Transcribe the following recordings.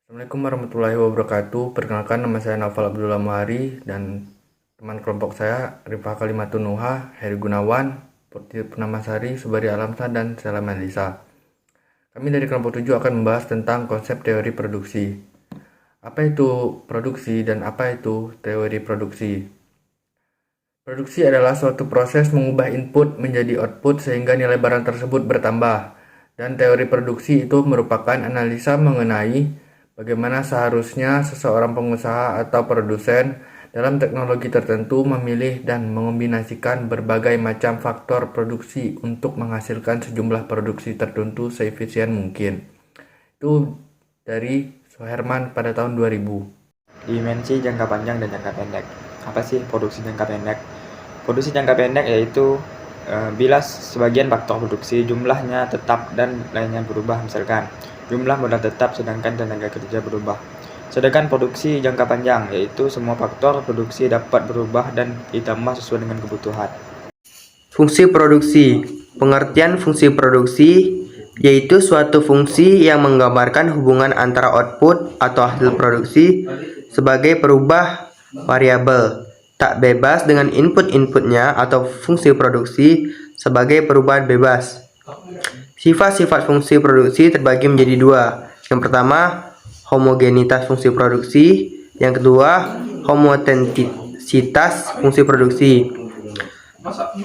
Assalamualaikum warahmatullahi wabarakatuh. Perkenalkan, nama saya Naufal Abdullah Muhari dan teman kelompok saya Rifah Kalimatun Nuha, Heri Gunawan, Putri Purnamasari, Subari Alamsa, dan Sela Melisa. Kami dari kelompok 7 akan membahas tentang konsep teori produksi. Apa itu produksi dan apa itu teori produksi? Produksi adalah suatu proses mengubah input menjadi output sehingga nilai barang tersebut bertambah. Dan teori produksi itu merupakan analisa mengenai bagaimana seharusnya seseorang pengusaha atau produsen dalam teknologi tertentu memilih dan mengombinasikan berbagai macam faktor produksi untuk menghasilkan sejumlah produksi tertentu seefisien mungkin. Itu dari Soherman pada tahun 2000. Dimensi jangka panjang dan jangka pendek. Apa sih produksi jangka pendek? Produksi jangka pendek yaitu bila sebagian faktor produksi jumlahnya tetap dan lainnya berubah, misalkan jumlah modal tetap sedangkan tenaga kerja berubah. Sedangkan produksi jangka panjang yaitu semua faktor produksi dapat berubah dan ditambah sesuai dengan kebutuhan. Fungsi produksi. Pengertian fungsi produksi yaitu suatu fungsi yang menggambarkan hubungan antara output atau hasil produksi sebagai perubah variabel, tak bebas dengan input-inputnya, atau fungsi produksi sebagai perubahan bebas. Sifat-sifat fungsi produksi terbagi menjadi dua. Yang pertama, homogenitas fungsi produksi. Yang kedua, homotentisitas fungsi produksi.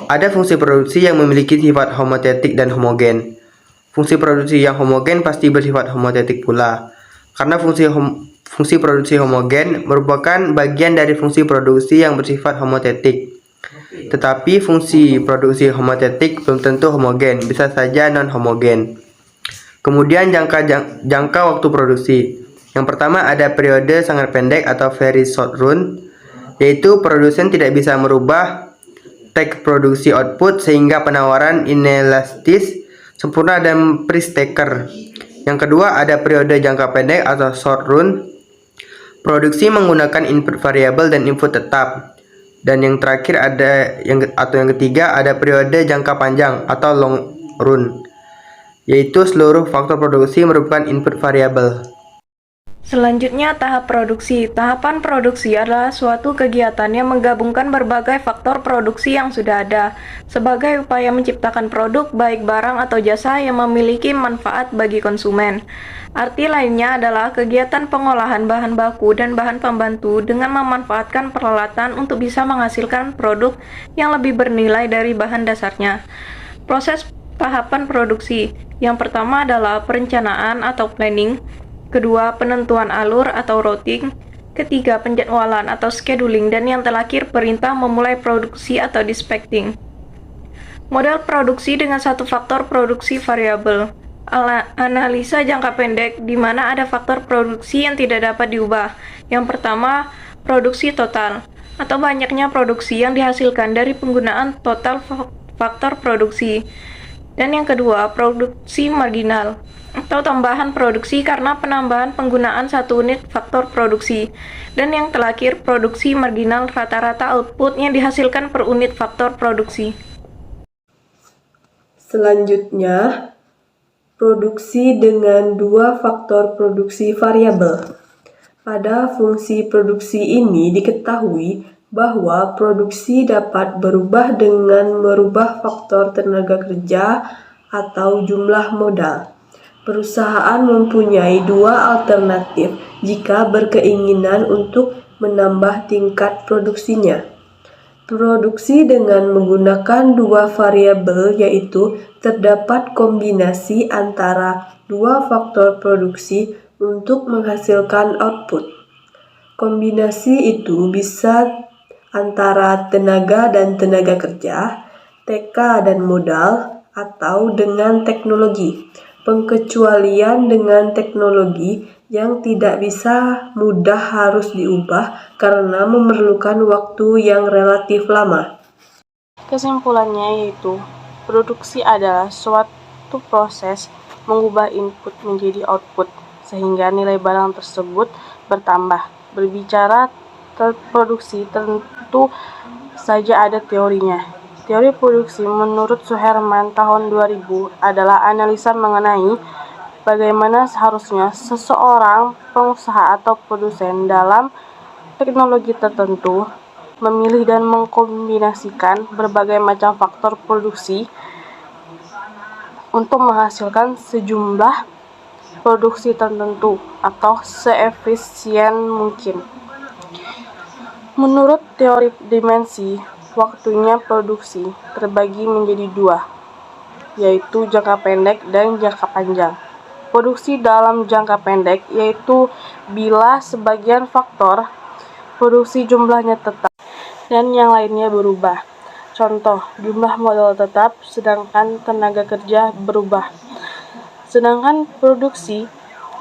Ada fungsi produksi yang memiliki sifat homotetik dan homogen. Fungsi produksi yang homogen pasti bersifat homotetik pula. Karena fungsi produksi homogen merupakan bagian dari fungsi produksi yang bersifat homotetik. Tetapi fungsi produksi homotetik belum tentu homogen, bisa saja non-homogen. Kemudian jangka waktu produksi. Yang pertama ada periode sangat pendek atau very short run, yaitu produsen tidak bisa merubah tag produksi output sehingga penawaran inelastis, sempurna, dan price taker. Yang kedua ada periode jangka pendek atau short run. Produksi menggunakan input variabel dan input tetap. Dan yang terakhir yang ketiga ada periode jangka panjang atau long run, yaitu seluruh faktor produksi merupakan input variabel. Selanjutnya, tahap produksi. Tahapan produksi adalah suatu kegiatan yang menggabungkan berbagai faktor produksi yang sudah ada sebagai upaya menciptakan produk, baik barang atau jasa yang memiliki manfaat bagi konsumen. Arti lainnya adalah kegiatan pengolahan bahan baku dan bahan pembantu dengan memanfaatkan peralatan untuk bisa menghasilkan produk yang lebih bernilai dari bahan dasarnya. Proses tahapan produksi. Yang pertama adalah perencanaan atau planning. Kedua, penentuan alur atau routing. Ketiga, penjadwalan atau scheduling. Dan yang terakhir, perintah memulai produksi atau dispatching. Model produksi dengan satu faktor produksi variabel. Analisa jangka pendek, di mana ada faktor produksi yang tidak dapat diubah. Yang pertama, produksi total, atau banyaknya produksi yang dihasilkan dari penggunaan total faktor produksi. Dan yang kedua, produksi marginal, atau tambahan produksi karena penambahan penggunaan satu unit faktor produksi. Dan yang terakhir, produksi marginal, rata-rata output yang dihasilkan per unit faktor produksi. Selanjutnya, produksi dengan dua faktor produksi variabel. Pada fungsi produksi ini diketahui bahwa produksi dapat berubah dengan merubah faktor tenaga kerja atau jumlah modal. Perusahaan mempunyai dua alternatif jika berkeinginan untuk menambah tingkat produksinya. Produksi dengan menggunakan dua variabel, yaitu terdapat kombinasi antara dua faktor produksi untuk menghasilkan output. Kombinasi itu bisa antara tenaga dan tenaga kerja, TK dan modal, atau dengan teknologi. Pengecualian dengan teknologi yang tidak bisa mudah harus diubah karena memerlukan waktu yang relatif lama. Kesimpulannya yaitu, produksi adalah suatu proses mengubah input menjadi output sehingga nilai barang tersebut bertambah. Berbicara produksi tentu saja ada teorinya. Teori produksi menurut Soherman tahun 2000 adalah analisa mengenai bagaimana seharusnya seseorang pengusaha atau produsen dalam teknologi tertentu memilih dan mengkombinasikan berbagai macam faktor produksi untuk menghasilkan sejumlah produksi tertentu atau seefisien mungkin. Menurut teori dimensi, waktunya produksi terbagi menjadi dua, yaitu jangka pendek dan jangka panjang. Produksi dalam jangka pendek yaitu bila sebagian faktor produksi jumlahnya tetap dan yang lainnya berubah. Contoh, jumlah modal tetap sedangkan tenaga kerja berubah. Sedangkan produksi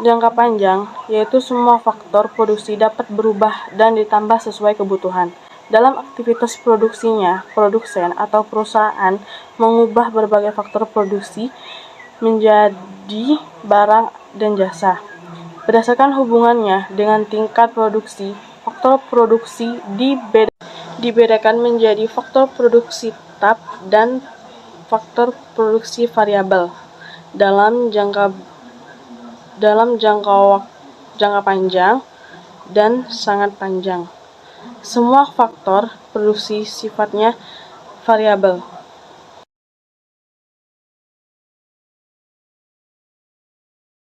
jangka panjang yaitu semua faktor produksi dapat berubah dan ditambah sesuai kebutuhan. Dalam aktivitas produksinya, produsen atau perusahaan mengubah berbagai faktor produksi menjadi barang dan jasa. Berdasarkan hubungannya dengan tingkat produksi, faktor produksi dibedakan menjadi faktor produksi tetap dan faktor produksi variabel dalam jangka panjang dan sangat panjang. Semua faktor produksi sifatnya variabel.